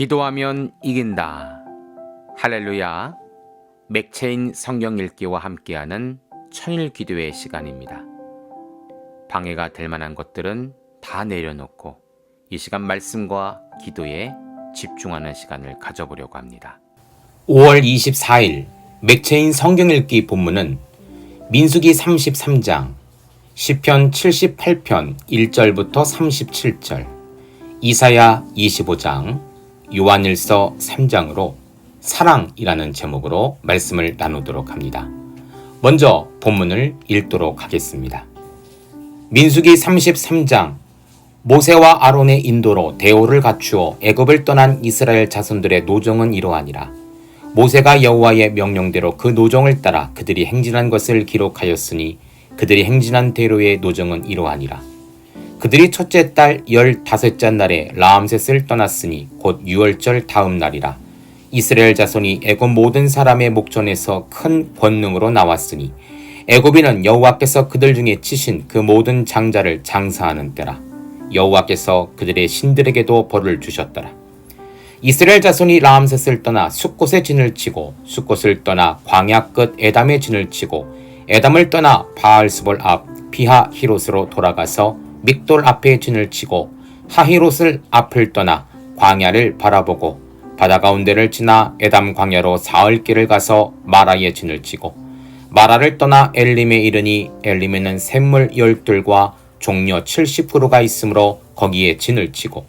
기도하면 이긴다. 할렐루야. 맥체인 성경 읽기와 함께하는 천일 기도의 시간입니다. 방해가 될 만한 것들은 다 내려놓고 이 시간 말씀과 기도에 집중하는 시간을 가져보려고 합니다. 5월 24일 맥체인 성경 읽기 본문은 민수기 33장, 시편 78편 1절부터 37절, 이사야 25장, 요한일서 3장으로 사랑이라는 제목으로 말씀을 나누도록 합니다. 먼저 본문을 읽도록 하겠습니다. 민수기 33장, 모세와 아론의 인도로 대오를 갖추어 애굽을 떠난 이스라엘 자손들의 노정은 이러하니라. 모세가 여호와의 명령대로 그 노정을 따라 그들이 행진한 것을 기록하였으니 그들이 행진한 대로의 노정은 이러하니라. 그들이 첫째 달 15째 날에 라암셋을 떠났으니 곧 유월절 다음 날이라. 이스라엘 자손이 애굽 모든 사람의 목전에서 큰 권능으로 나왔으니 애굽인은 여호와께서 그들 중에 치신 그 모든 장자를 장사하는 때라. 여호와께서 그들의 신들에게도 벌을 주셨더라. 이스라엘 자손이 라암셋을 떠나 숫곳에 진을 치고 숫곳을 떠나 광야 끝 에담에 진을 치고 에담을 떠나 바알스볼 앞 피하 히롯으로 돌아가서 믹돌 앞에 진을 치고 하히롯을 앞을 떠나 광야를 바라보고 바다 가운데를 지나 에담 광야로 사흘 길을 가서 마라에 진을 치고 마라를 떠나 엘림에 이르니 엘림에는 샘물 12과 종려 70그루가 있으므로 거기에 진을 치고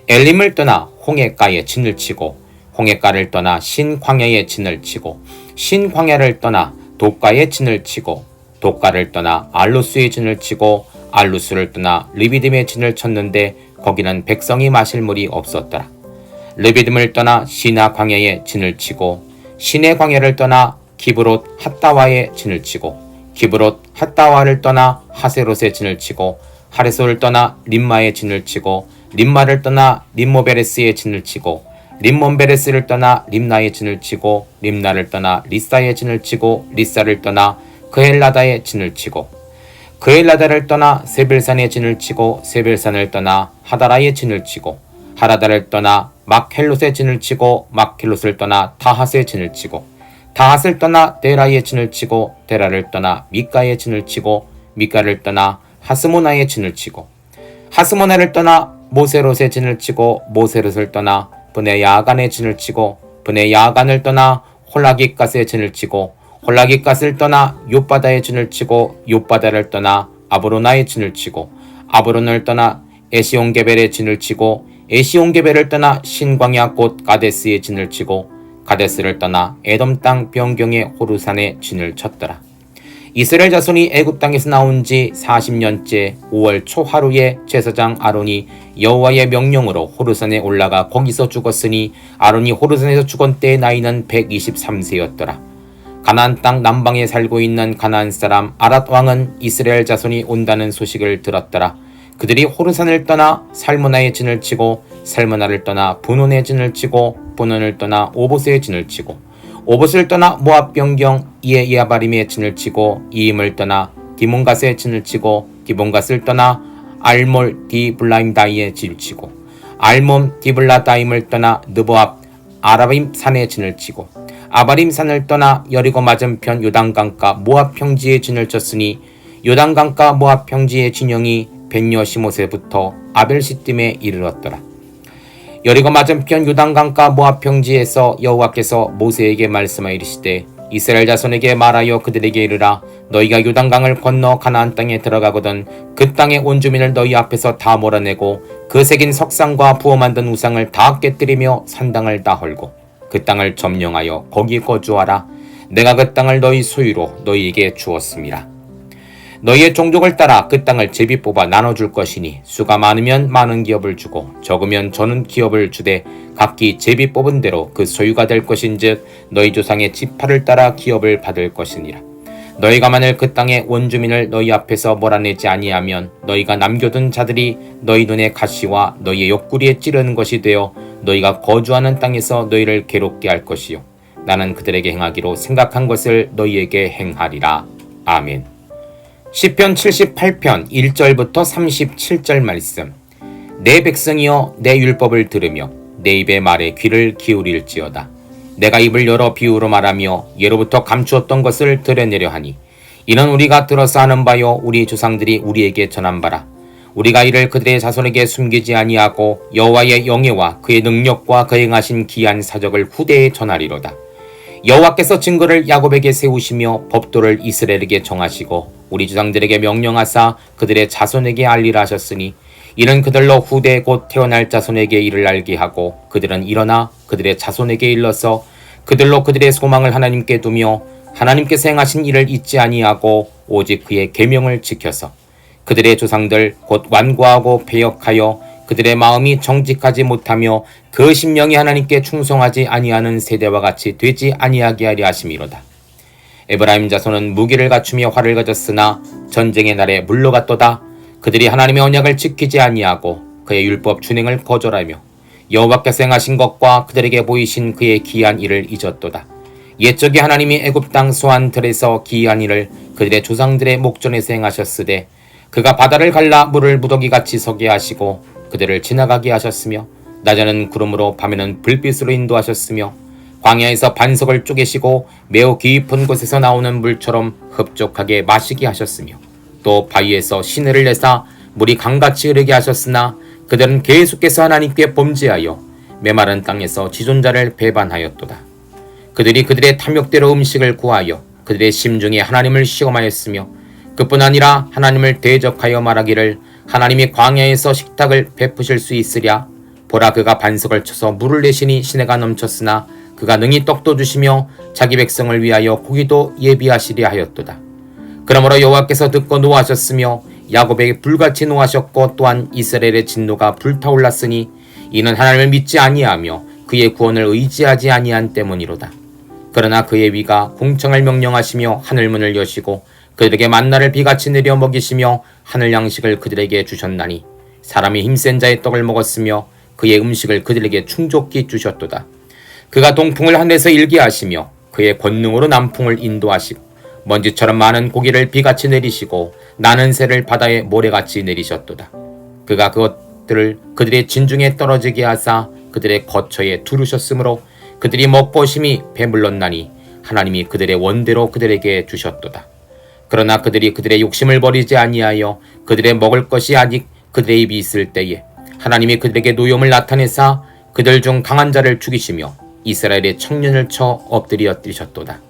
엘림을 떠나 홍해가에 진을 치고 홍해가를 떠나 신광야에 진을 치고 신광야를 떠나 독가에 진을 치고 독가를 떠나 알루스에 진을 치고 알루스를 떠나 르비딤에 진을 쳤는데 거기는 백성이 마실 물이 없었더라. 르비딤을 떠나 시나 광야에 진을 치고 시내 광야를 떠나 기브롯 핫다와에 진을 치고 기브롯 핫다와를 떠나 하세롯에 진을 치고 하레소를 떠나 림마에 진을 치고 림마를 떠나 림모베레스에 진을 치고 림몬베레스를 떠나 림나에 진을 치고 림나를 떠나 리사에 진을 치고 리사를 떠나 그헬라다에 진을 치고 그헬라다를 떠나 세벨산에 진을 치고 세벨산을 떠나 하다라에 진을 치고 하다다를 떠나 막헬롯에 진을 치고 막헬롯을 떠나 다핫에 진을 치고 다핫을 떠나 데라에 진을 치고 데라를 떠나 미가에 진을 치고 미가를 떠나 하스모나에 진을 치고 하스모나를 떠나 모세롯에 진을 치고 모세롯을 떠나 브네 야간에 진을 치고 브네 야간을 떠나 홀라깃갓에 진을 치고 홀라깃갓을 떠나 욥바다에 진을 치고 욥바다를 떠나 아브로나에 진을 치고 아브론을 떠나 에시온게벨에 진을 치고 에시온게벨을 떠나 신광야 곧 가데스에 진을 치고 가데스를 떠나 에돔 땅 변경의 호르산에 진을 쳤더라. 이스라엘 자손이 애굽 땅에서 나온 지 40년째 5월 초 하루에 제사장 아론이 여호와의 명령으로 호르산에 올라가 거기서 죽었으니 아론이 호르산에서 죽은 때의 나이는 123세였더라. 가나안 땅 남방에 살고 있는 가나안 사람 아랏 왕은 이스라엘 자손이 온다는 소식을 들었더라. 그들이 호르산을 떠나 살모나에 진을 치고 살모나를 떠나 분온에 진을 치고 분온을 떠나 오봇에 진을 치고 오봇을 떠나 모압 변경 이에야바림에 진을 치고 이임을 떠나 디몬갓에 진을 치고 디몬갓을 떠나 알몰 디블라임다이에 진을 치고 알몬 디블라다임을 떠나 느보압 아라빔 산에 진을 치고 아바림 산을 떠나 여리고 맞은편 요단강가 모압 평지에 진을 쳤으니 요단강가 모압 평지의 진영이 벤여시못에부터 아벨시딤에 이르렀더라. 여리고 맞은편 요단강가 모압 평지에서 여호와께서 모세에게 말씀하여 이르시되 이스라엘 자손에게 말하여 그들에게 이르라. 너희가 요단강을 건너 가나안 땅에 들어가거든 그 땅의 온 주민을 너희 앞에서 다 몰아내고 그 새긴 석상과 부어 만든 우상을 다 깨뜨리며 산당을 다 헐고 그 땅을 점령하여 거기 거주하라. 내가 그 땅을 너희 소유로 너희에게 주었음이라. 너희의 종족을 따라 그 땅을 제비 뽑아 나눠줄 것이니 수가 많으면 많은 기업을 주고 적으면 적은 기업을 주되 각기 제비 뽑은 대로 그 소유가 될 것인즉 너희 조상의 지파를 따라 기업을 받을 것이니라. 너희가 만일 그 땅의 원주민을 너희 앞에서 몰아내지 아니하면 너희가 남겨둔 자들이 너희 눈에 가시와 너희의 옆구리에 찌르는 것이 되어 너희가 거주하는 땅에서 너희를 괴롭게 할 것이요 나는 그들에게 행하기로 생각한 것을 너희에게 행하리라. 아멘. 시편 78편 1절부터 37절 말씀. 내 백성이여 내 율법을 들으며 내 입의 말에 귀를 기울일지어다. 내가 입을 열어 비유로 말하며 예로부터 감추었던 것을 드러내려 하니 이는 우리가 들어서 아는 바요 우리 조상들이 우리에게 전한 바라. 우리가 이를 그들의 자손에게 숨기지 아니하고 여호와의 영예와 그의 능력과 그 행하신 기이한 사적을 후대에 전하리로다. 여호와께서 증거를 야곱에게 세우시며 법도를 이스라엘에게 정하시고 우리 조상들에게 명령하사 그들의 자손에게 알리라 하셨으니 이는 그들로 후대 곧 태어날 자손에게 이를 알게 하고 그들은 일어나 그들의 자손에게 일러서 그들로 그들의 소망을 하나님께 두며 하나님께서 행하신 일을 잊지 아니하고 오직 그의 계명을 지켜서 그들의 조상들 곧 완고하고 패역하여 그들의 마음이 정직하지 못하며 그 심령이 하나님께 충성하지 아니하는 세대와 같이 되지 아니하게 하려 하심이로다. 에브라임 자손은 무기를 갖추며 활을 가졌으나 전쟁의 날에 물러갔도다. 그들이 하나님의 언약을 지키지 아니하고 그의 율법 준행을 거절하며 여호와께서 행하신 것과 그들에게 보이신 그의 기이한 일을 잊었도다. 옛적에 하나님이 애굽 땅 소환들에서 기이한 일을 그들의 조상들의 목전에서 행하셨으되 그가 바다를 갈라 물을 무더기같이 서게 하시고 그들을 지나가게 하셨으며 낮에는 구름으로 밤에는 불빛으로 인도하셨으며 광야에서 반석을 쪼개시고 매우 깊은 곳에서 나오는 물처럼 흡족하게 마시게 하셨으며 또 바위에서 시내를 내사 물이 강같이 흐르게 하셨으나 그들은 계속해서 하나님께 범죄하여 메마른 땅에서 지존자를 배반하였도다. 그들이 그들의 탐욕대로 음식을 구하여 그들의 심중에 하나님을 시험하였으며 그뿐 아니라 하나님을 대적하여 말하기를 하나님이 광야에서 식탁을 베푸실 수 있으랴. 보라 그가 반석을 쳐서 물을 내시니 시내가 넘쳤으나 그가 능히 떡도 주시며 자기 백성을 위하여 고기도 예비하시려 하였도다. 그러므로 여호와께서 듣고 노하셨으며 야곱에게 불같이 노하셨고 또한 이스라엘의 진노가 불타올랐으니 이는 하나님을 믿지 아니하며 그의 구원을 의지하지 아니한 때문이로다. 그러나 그의 위가 공청을 명령하시며 하늘문을 여시고 그들에게 만나를 비같이 내려 먹이시며 하늘 양식을 그들에게 주셨나니 사람이 힘센 자의 떡을 먹었으며 그의 음식을 그들에게 충족히 주셨도다. 그가 동풍을 하늘에서 일게 하시며 그의 권능으로 남풍을 인도하시고 먼지처럼 많은 고기를 비같이 내리시고 나는 새를 바다에 모래같이 내리셨도다. 그가 그것들을 그들의 진중에 떨어지게 하사 그들의 거처에 두르셨으므로 그들이 먹고 심히 배물렀나니 하나님이 그들의 원대로 그들에게 주셨도다. 그러나 그들이 그들의 욕심을 버리지 아니하여 그들의 먹을 것이 아직 그들의 입이 있을 때에 하나님이 그들에게 노염을 나타내사 그들 중 강한 자를 죽이시며 이스라엘의 청년을 쳐 엎드리셨도다.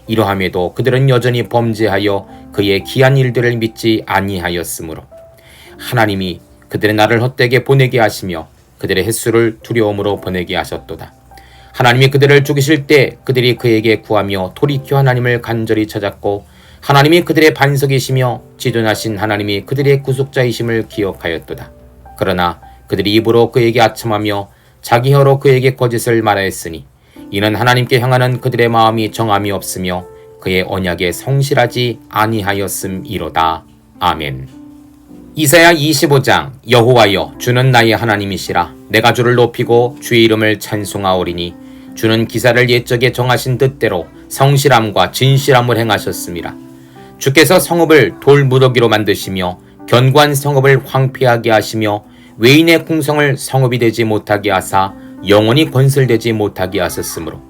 이러함에도 그들은 여전히 범죄하여 그의 기한 일들을 믿지 아니하였으므로 하나님이 그들의 날을 헛되게 보내게 하시며 그들의 횟수를 두려움으로 보내게 하셨도다. 하나님이 그들을 죽이실 때 그들이 그에게 구하며 돌이켜 하나님을 간절히 찾았고 하나님이 그들의 반석이시며 지존하신 하나님이 그들의 구속자이심을 기억하였도다. 그러나 그들이 입으로 그에게 아첨하며 자기 혀로 그에게 거짓을 말하였으니 이는 하나님께 향하는 그들의 마음이 정함이 없으며 그의 언약에 성실하지 아니하였음이로다. 아멘. 이사야 25장. 여호와여 주는 나의 하나님이시라. 내가 주를 높이고 주의 이름을 찬송하오리니 주는 기사를 옛적에 정하신 뜻대로 성실함과 진실함을 행하셨습니다. 주께서 성읍을 돌무더기로 만드시며 견고한 성읍을 황폐하게 하시며 외인의 궁성을 성읍이 되지 못하게 하사 영원히 건설되지 못하게 하셨으므로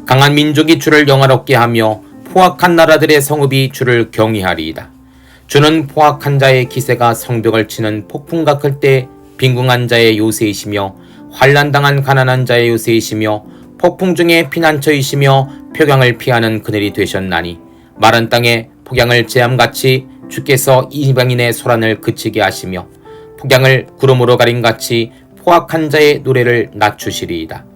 강한 민족이 주를 영화롭게 하며 포악한 나라들의 성읍이 주를 경외하리이다. 주는 포악한 자의 기세가 성벽을 치는 폭풍과 클 때 빈궁한 자의 요새이시며 환난당한 가난한 자의 요새이시며 폭풍 중에 피난처이시며 표경을 피하는 그늘이 되셨나니 마른 땅에 폭양을 재함같이 주께서 이방인의 소란을 그치게 하시며 폭양을 구름으로 가림같이 포악한 자의 노래를 낮추시리이다.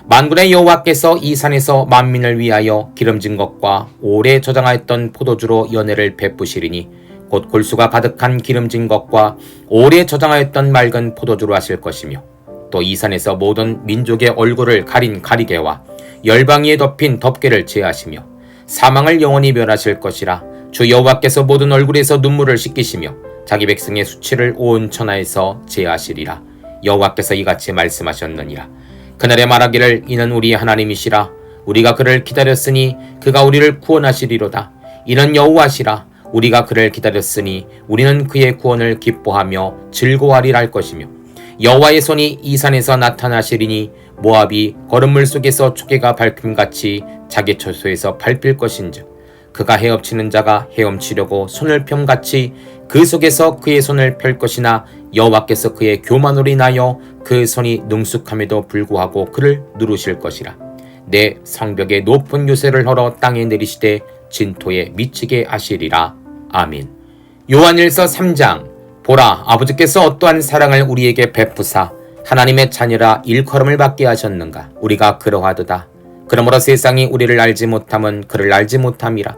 만군의 여호와께서 이 산에서 만민을 위하여 기름진 것과 오래 저장하였던 포도주로 연회를 베푸시리니 곧 골수가 가득한 기름진 것과 오래 저장하였던 맑은 포도주로 하실 것이며 또 이 산에서 모든 민족의 얼굴을 가린 가리개와 열방위에 덮인 덮개를 제하시며 사망을 영원히 멸하실 것이라. 주 여호와께서 모든 얼굴에서 눈물을 씻기시며 자기 백성의 수치를 온 천하에서 제하시리라. 여호와께서 이같이 말씀하셨느니라. 그날에 말하기를 이는 우리의 하나님이시라. 우리가 그를 기다렸으니 그가 우리를 구원하시리로다. 이는 여호와시라. 우리가 그를 기다렸으니 우리는 그의 구원을 기뻐하며 즐거워하리라 할 것이며 여호와의 손이 이 산에서 나타나시리니 모압이 거름물 속에서 초계가 밟힘같이 자기 처소에서 밟힐 것인즉 그가 헤엄치는 자가 헤엄치려고 손을 펴같이 그 속에서 그의 손을 펼 것이나 여호와께서 그의 교만으로 인하여 그 손이 능숙함에도 불구하고 그를 누르실 것이라. 내 성벽에 높은 요새를 헐어 땅에 내리시되 진토에 미치게 하시리라. 아멘. 요한일서 3장. 보라, 아버지께서 어떠한 사랑을 우리에게 베푸사 하나님의 자녀라 일컬음을 받게 하셨는가. 우리가 그러하도다. 그러므로 세상이 우리를 알지 못함은 그를 알지 못함이라.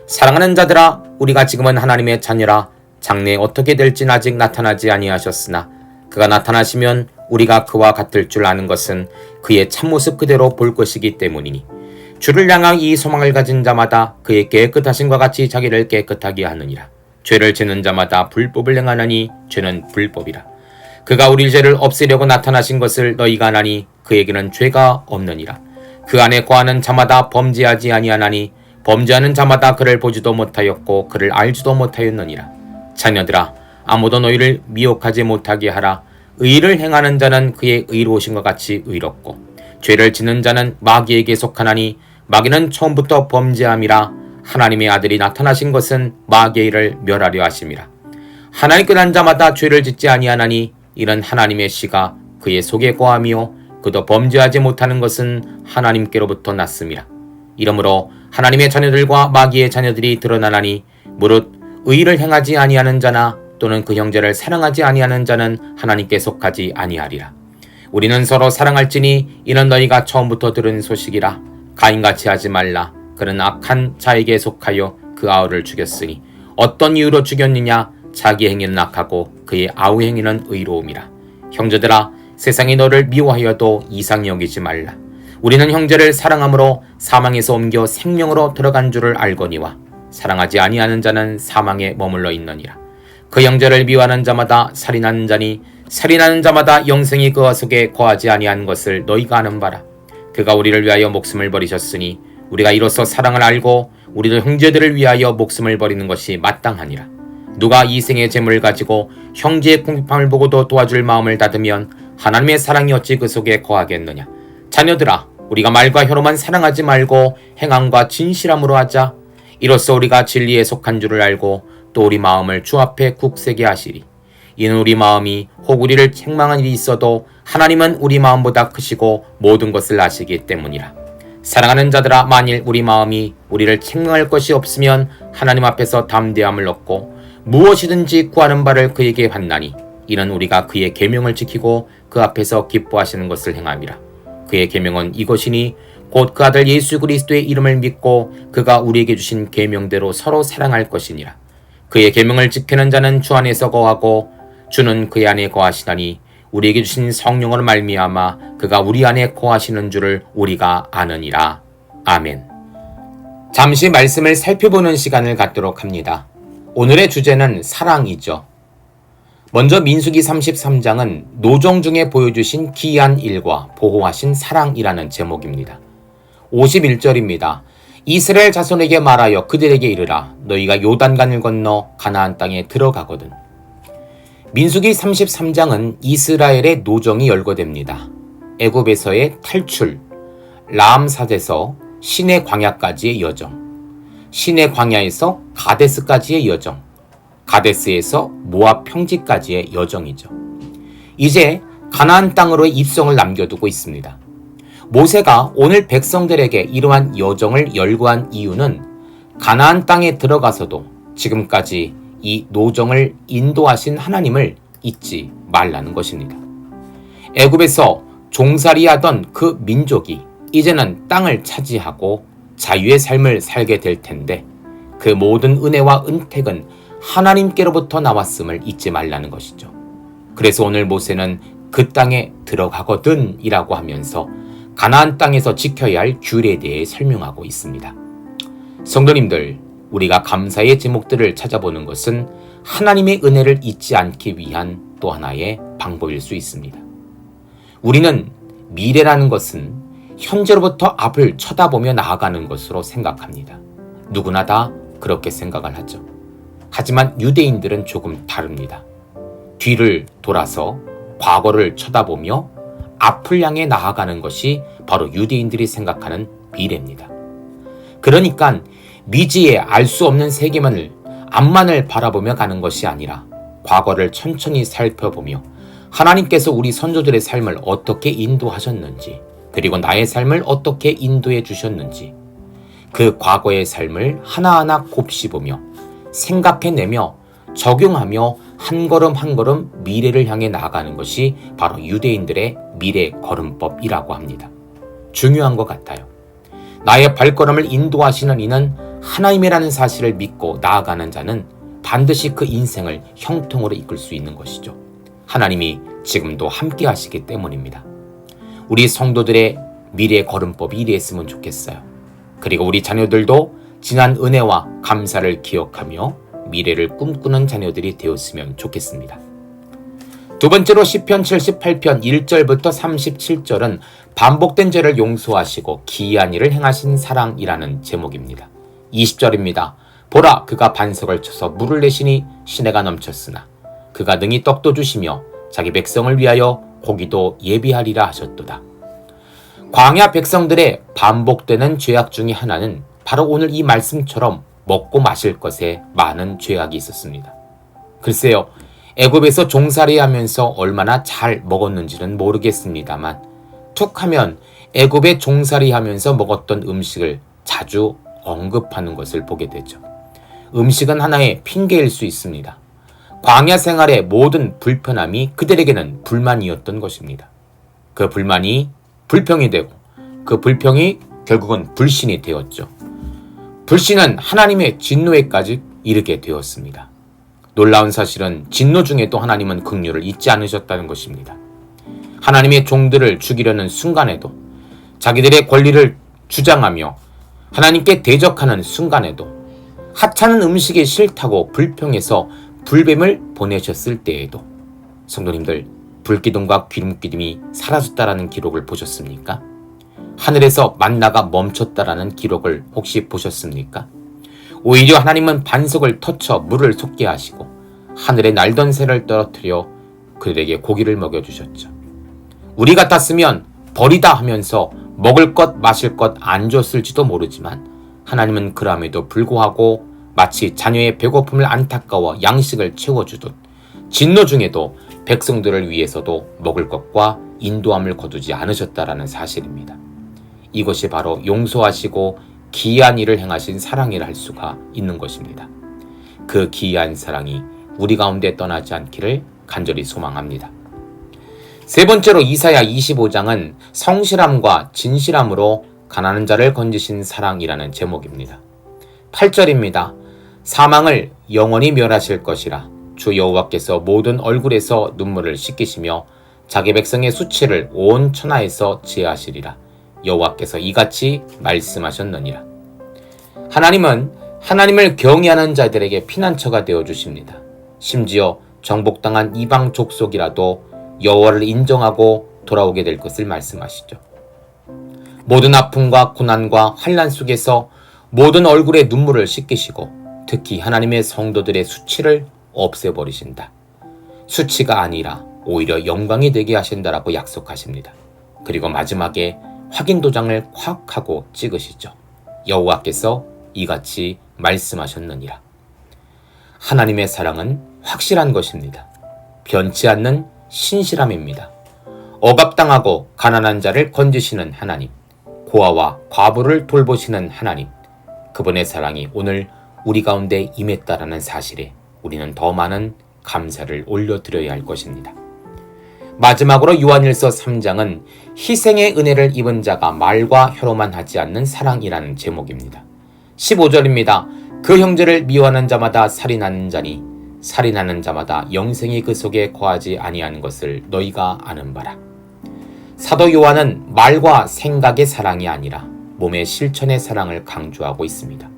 사랑하는 자들아, 우리가 지금은 하나님의 자녀라. 장래에 어떻게 될진 아직 나타나지 아니하셨으나 그가 나타나시면 우리가 그와 같을 줄 아는 것은 그의 참모습 그대로 볼 것이기 때문이니 주를 향한 이 소망을 가진 자마다 그의 깨끗하심과 같이 자기를 깨끗하게 하느니라. 죄를 짓는 자마다 불법을 행하나니 죄는 불법이라. 그가 우리 죄를 없애려고 나타나신 것을 너희가 아나니 그에게는 죄가 없느니라. 그 안에 거하는 자마다 범죄하지 아니하나니 범죄하는 자마다 그를 보지도 못하였고 그를 알지도 못하였느니라. 자녀들아, 아무도 너희를 미혹하지 못하게 하라. 의를 행하는 자는 그의 의로우신 것 같이 의롭고 죄를 짓는 자는 마귀에게 속하나니 마귀는 처음부터 범죄함이라. 하나님의 아들이 나타나신 것은 마귀의 일을 멸하려 하심이라. 하나님께 난 자마다 죄를 짓지 아니하나니 이는 하나님의 씨가 그의 속에 거하며 그도 범죄하지 못하는 것은 하나님께로부터 났음이라. 이러므로 하나님의 자녀들과 마귀의 자녀들이 드러나나니 무릇 의를 행하지 아니하는 자나 또는 그 형제를 사랑하지 아니하는 자는 하나님께 속하지 아니하리라. 우리는 서로 사랑할지니 이는 너희가 처음부터 들은 소식이라. 가인같이 하지 말라. 그는 악한 자에게 속하여 그 아우를 죽였으니 어떤 이유로 죽였느냐. 자기 행위는 악하고 그의 아우 행위는 의로움이라. 형제들아, 세상이 너를 미워하여도 이상히 여기지 말라. 우리는 형제를 사랑함으로 사망에서 옮겨 생명으로 들어간 줄을 알거니와 사랑하지 아니하는 자는 사망에 머물러 있느니라. 그 형제를 미워하는 자마다 살인하는 자니 살인하는 자마다 영생이 그와 속에 거하지 아니한 것을 너희가 아는 바라. 그가 우리를 위하여 목숨을 버리셨으니 우리가 이로써 사랑을 알고 우리도 형제들을 위하여 목숨을 버리는 것이 마땅하니라. 누가 이생의 재물을 가지고 형제의 궁핍함을 보고도 도와줄 마음을 닫으면 하나님의 사랑이 어찌 그 속에 거하겠느냐. 자녀들아, 우리가 말과 혀로만 사랑하지 말고 행함과 진실함으로 하자. 이로써 우리가 진리에 속한 줄을 알고 또 우리 마음을 주 앞에 굳세게 하시리. 이는 우리 마음이 혹 우리를 책망한 일이 있어도 하나님은 우리 마음보다 크시고 모든 것을 아시기 때문이라. 사랑하는 자들아, 만일 우리 마음이 우리를 책망할 것이 없으면 하나님 앞에서 담대함을 얻고 무엇이든지 구하는 바를 그에게 받나니 이는 우리가 그의 계명을 지키고 그 앞에서 기뻐하시는 것을 행함이라. 그의 계명은 이것이니 곧 그 아들 예수 그리스도의 이름을 믿고 그가 우리에게 주신 계명대로 서로 사랑할 것이니라. 그의 계명을 지키는 자는 주 안에서 거하고 주는 그의 안에 거하시나니 우리에게 주신 성령으로 말미암아 그가 우리 안에 거하시는 줄을 우리가 아느니라. 아멘. 잠시 말씀을 살펴보는 시간을 갖도록 합니다. 오늘의 주제는 사랑이죠. 먼저 민수기 33장은 노정 중에 보여주신 기이한 일과 보호하신 사랑이라는 제목입니다. 51절입니다. 이스라엘 자손에게 말하여 그들에게 이르라. 너희가 요단강을 건너 가나안 땅에 들어가거든. 민수기 33장은 이스라엘의 노정이 열거됩니다. 애굽에서의 탈출, 라암삿에서 시내 광야까지의 여정, 시내 광야에서 가데스까지의 여정, 가데스에서 모압 평지까지의 여정이죠. 이제 가나안 땅으로의 입성을 남겨두고 있습니다. 모세가 오늘 백성들에게 이러한 여정을 열거한 이유는 가나안 땅에 들어가서도 지금까지 이 노정을 인도하신 하나님을 잊지 말라는 것입니다. 애굽에서 종살이하던 그 민족이 이제는 땅을 차지하고 자유의 삶을 살게 될 텐데 그 모든 은혜와 은택은 하나님께로부터 나왔음을 잊지 말라는 것이죠. 그래서 오늘 모세는 그 땅에 들어가거든 이라고 하면서 가나안 땅에서 지켜야 할 규례에 대해 설명하고 있습니다. 성도님들, 우리가 감사의 제목들을 찾아보는 것은 하나님의 은혜를 잊지 않기 위한 또 하나의 방법일 수 있습니다. 우리는 미래라는 것은 현재로부터 앞을 쳐다보며 나아가는 것으로 생각합니다. 누구나 다 그렇게 생각을 하죠. 하지만 유대인들은 조금 다릅니다. 뒤를 돌아서 과거를 쳐다보며 앞을 향해 나아가는 것이 바로 유대인들이 생각하는 미래입니다. 그러니까 미지의 알 수 없는 세계만을 앞만을 바라보며 가는 것이 아니라 과거를 천천히 살펴보며 하나님께서 우리 선조들의 삶을 어떻게 인도하셨는지, 그리고 나의 삶을 어떻게 인도해 주셨는지, 그 과거의 삶을 하나하나 곱씹으며 생각해내며 적용하며 한 걸음 한 걸음 미래를 향해 나아가는 것이 바로 유대인들의 미래 걸음법이라고 합니다. 중요한 것 같아요. 나의 발걸음을 인도하시는 이는 하나님이라는 사실을 믿고 나아가는 자는 반드시 그 인생을 형통으로 이끌 수 있는 것이죠. 하나님이 지금도 함께 하시기 때문입니다. 우리 성도들의 미래 걸음법이 이랬으면 좋겠어요. 그리고 우리 자녀들도 지난 은혜와 감사를 기억하며 미래를 꿈꾸는 자녀들이 되었으면 좋겠습니다. 두 번째로 시편 78편 1절부터 37절은 반복된 죄를 용서하시고 기이한 일을 행하신 사랑이라는 제목입니다. 20절입니다. 보라, 그가 반석을 쳐서 물을 내시니 시내가 넘쳤으나 그가 능히 떡도 주시며 자기 백성을 위하여 고기도 예비하리라 하셨도다. 광야 백성들의 반복되는 죄악 중에 하나는 바로 오늘 이 말씀처럼 먹고 마실 것에 많은 죄악이 있었습니다. 글쎄요, 애굽에서 종살이 하면서 얼마나 잘 먹었는지는 모르겠습니다만 툭하면 애굽에 종살이 하면서 먹었던 음식을 자주 언급하는 것을 보게 되죠. 음식은 하나의 핑계일 수 있습니다. 광야 생활의 모든 불편함이 그들에게는 불만이었던 것입니다. 그 불만이 불평이 되고 그 불평이 결국은 불신이 되었죠. 불신은 하나님의 진노에까지 이르게 되었습니다. 놀라운 사실은 진노 중에도 하나님은 긍휼을 잊지 않으셨다는 것입니다. 하나님의 종들을 죽이려는 순간에도, 자기들의 권리를 주장하며 하나님께 대적하는 순간에도, 하찮은 음식이 싫다고 불평해서 불뱀을 보내셨을 때에도, 성도님들, 불기둥과 기름기둥이 사라졌다라는 기록을 보셨습니까? 하늘에서 만나가 멈췄다라는 기록을 혹시 보셨습니까? 오히려 하나님은 반석을 터쳐 물을 솟게 하시고 하늘에 날던 새를 떨어뜨려 그들에게 고기를 먹여주셨죠. 우리 같았으면 버리다 하면서 먹을 것 마실 것 안 줬을지도 모르지만 하나님은 그럼에도 불구하고 마치 자녀의 배고픔을 안타까워 양식을 채워주듯 진노 중에도 백성들을 위해서도 먹을 것과 인도함을 거두지 않으셨다라는 사실입니다. 이것이 바로 용서하시고 기이한 일을 행하신 사랑이라 할 수가 있는 것입니다. 그 기이한 사랑이 우리 가운데 떠나지 않기를 간절히 소망합니다. 세 번째로 이사야 25장은 성실함과 진실함으로 가난한 자를 건지신 사랑이라는 제목입니다. 8절입니다. 사망을 영원히 멸하실 것이라 주 여호와께서 모든 얼굴에서 눈물을 씻기시며 자기 백성의 수치를 온 천하에서 제하시리라. 여호와께서 이같이 말씀하셨느니라. 하나님은 하나님을 경외하는 자들에게 피난처가 되어 주십니다. 심지어 정복당한 이방 족속이라도 여호와를 인정하고 돌아오게 될 것을 말씀하시죠. 모든 아픔과 고난과 환난 속에서 모든 얼굴의 눈물을 씻기시고 특히 하나님의 성도들의 수치를 없애버리신다. 수치가 아니라 오히려 영광이 되게 하신다라고 약속하십니다. 그리고 마지막에 확인 도장을 콱 하고 찍으시죠. 여호와께서 이같이 말씀하셨느니라. 하나님의 사랑은 확실한 것입니다. 변치 않는 신실함입니다. 억압당하고 가난한 자를 건지시는 하나님, 고아와 과부를 돌보시는 하나님, 그분의 사랑이 오늘 우리 가운데 임했다라는 사실에 우리는 더 많은 감사를 올려드려야 할 것입니다. 마지막으로 요한일서 3장은 희생의 은혜를 입은 자가 말과 혀로만 하지 않는 사랑이라는 제목입니다. 15절입니다. 그 형제를 미워하는 자마다 살인하는 자니 살인하는 자마다 영생이 그 속에 거하지 아니하는 것을 너희가 아는 바라. 사도 요한은 말과 생각의 사랑이 아니라 몸의 실천의 사랑을 강조하고 있습니다.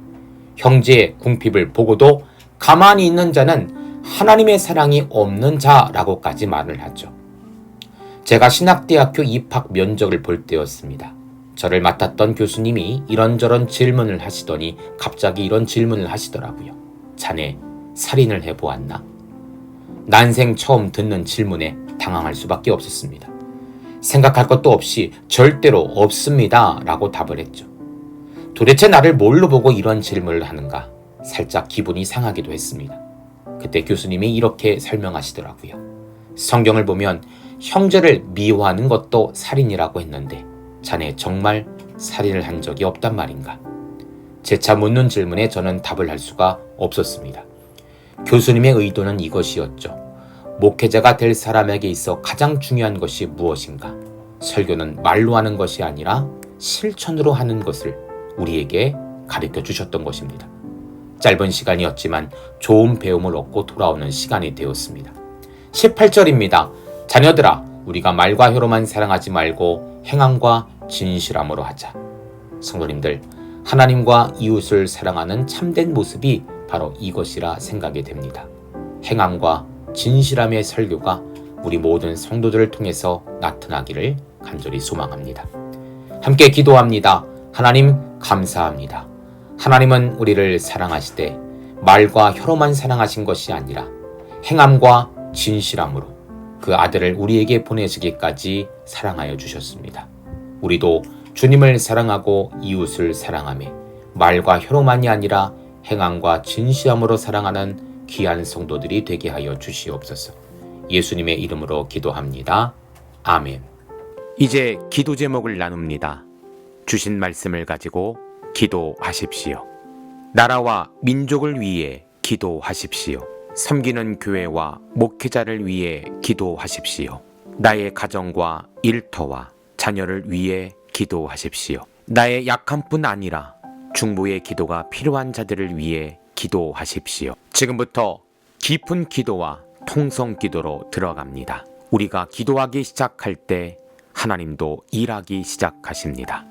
형제의 궁핍을 보고도 가만히 있는 자는 하나님의 사랑이 없는 자라고까지 말을 하죠. 제가 신학대학교 입학 면접을 볼 때였습니다. 저를 맡았던 교수님이 이런저런 질문을 하시더니 갑자기 이런 질문을 하시더라고요. 자네 살인을 해보았나? 난생 처음 듣는 질문에 당황할 수밖에 없었습니다. 생각할 것도 없이 절대로 없습니다 라고 답을 했죠. 도대체 나를 뭘로 보고 이런 질문을 하는가 살짝 기분이 상하기도 했습니다. 그때 교수님이 이렇게 설명하시더라고요. 성경을 보면 형제를 미워하는 것도 살인이라고 했는데 자네 정말 살인을 한 적이 없단 말인가? 재차 묻는 질문에 저는 답을 할 수가 없었습니다. 교수님의 의도는 이것이었죠. 목회자가 될 사람에게 있어 가장 중요한 것이 무엇인가? 설교는 말로 하는 것이 아니라 실천으로 하는 것을 우리에게 가르쳐 주셨던 것입니다. 짧은 시간이었지만 좋은 배움을 얻고 돌아오는 시간이 되었습니다. 18절입니다. 자녀들아, 우리가 말과 혀로만 사랑하지 말고 행함과 진실함으로 하자. 성도님들, 하나님과 이웃을 사랑하는 참된 모습이 바로 이것이라 생각이 됩니다. 행함과 진실함의 설교가 우리 모든 성도들을 통해서 나타나기를 간절히 소망합니다. 함께 기도합니다. 하나님 감사합니다. 하나님은 우리를 사랑하시되 말과 혀로만 사랑하신 것이 아니라 행함과 진실함으로 그 아들을 우리에게 보내시기까지 사랑하여 주셨습니다. 우리도 주님을 사랑하고 이웃을 사랑하며 말과 혀로만이 아니라 행함과 진실함으로 사랑하는 귀한 성도들이 되게 하여 주시옵소서. 예수님의 이름으로 기도합니다. 아멘. 이제 기도 제목을 나눕니다. 주신 말씀을 가지고 기도하십시오. 나라와 민족을 위해 기도하십시오. 섬기는 교회와 목회자를 위해 기도하십시오. 나의 가정과 일터와 자녀를 위해 기도하십시오. 나의 약함뿐 아니라 중보의 기도가 필요한 자들을 위해 기도하십시오. 지금부터 깊은 기도와 통성 기도로 들어갑니다. 우리가 기도하기 시작할 때 하나님도 일하기 시작하십니다.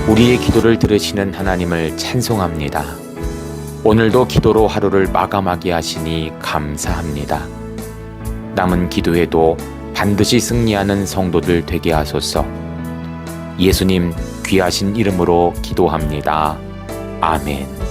우리의 기도를 들으시는 하나님을 찬송합니다. 오늘도 기도로 하루를 마감하게 하시니 감사합니다. 남은 기도에도 반드시 승리하는 성도들 되게 하소서. 예수님 귀하신 이름으로 기도합니다. 아멘.